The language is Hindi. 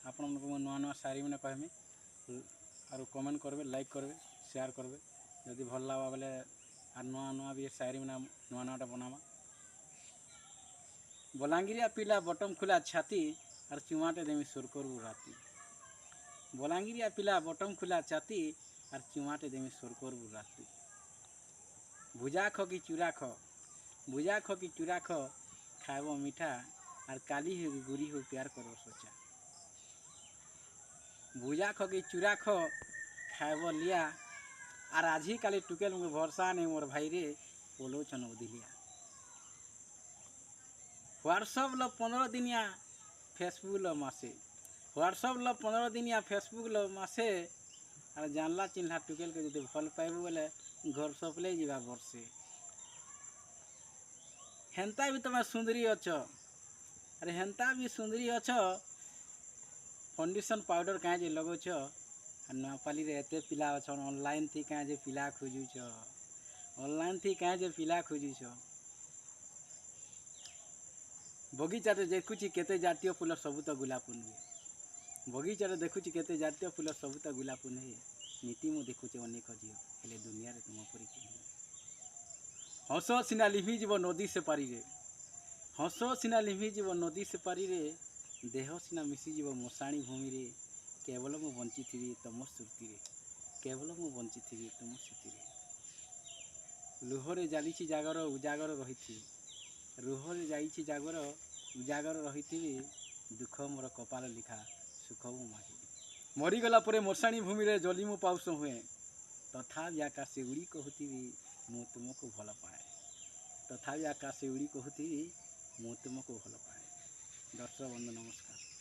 आपण नुआ नुआ शायरी मैंने कहमी और कमेंट करबे, लाइक करबे, शेयर करबे। जदि भल लगा बोले आर नुआ नुआ भी शायरी मैंने नुआ नुआटा बनावा। बलांगिरिया पिला बटम खुला छाती और चुमाटे देमी सुर करबू राती। बलांगिरिया पिला बटम खुला छाती और चुमाटे देमी सुर करबू राती। भुजा ख कि चूरा ख, भुजा ख कि चूरा ख, खाएब मीठा और काली हो कि गुरी हो प्यार करो सोचा। भुजा ख कि चूरा ख, खाएब लिया और आज ही काली टुकेल मुझे भरसा नहीं मोर भाई रे पोलो चन दिलिया। व्हाट्सअप लो 15 दिनिया, फेसबुक लो मासे। व्हाट्सअप लो 15 दिनिया, फेसबुक लो मासे। और जानला चिन्हा टुकेल के जो भल पाइबू बोले घर सपले जीवा वर्षे। हेन्ता भी तुम सुंदरी अच, अरे हेन्ता भी सुंदरी अच, फाउंडेशन पाउडर कहीं जे लगोच। नुआपाली रे एते पिला अछ, ऑनलाइन थी कहीं जे पिला खोजुच, ऑनलाइन थी कहीं जे पिला खोजुच। बगीचारे देखुची केते जातीय फूल सबू तो गुलाब नुहे। बगीचारे देखुची केते जातीय फूल सबू तो गुलाब नुहे। नीति मु देखुचे अनेक झील हेले दुनिया रे तुम परी के हस सीना लिभि जीव नदी से पारी रे, हस सीना लिभि जीव नदी से पारी रे, देह सीना मिसी जीव मशाणी भूमि रे। केवल मु बंची थी तुम स्मृति रे, केवल मु बंची थी तुम स्मृति रे। लुहरे जालिछि जागर उजागर रही, रुहरे जाइछि जागर उजागर रही। दुख मोर कपाल लिखा सुख मु मागिबी। मरीगला परे मशाणी भूमि रे जली मु पाउस हुए, तथापि आकाशे उड़ी कहूथिबी मु तुमको भल पाए। तथापि आकाशे उड़ी कहूथिबी मु तुमको भल पाए। दर्शक बंधु नमस्कार।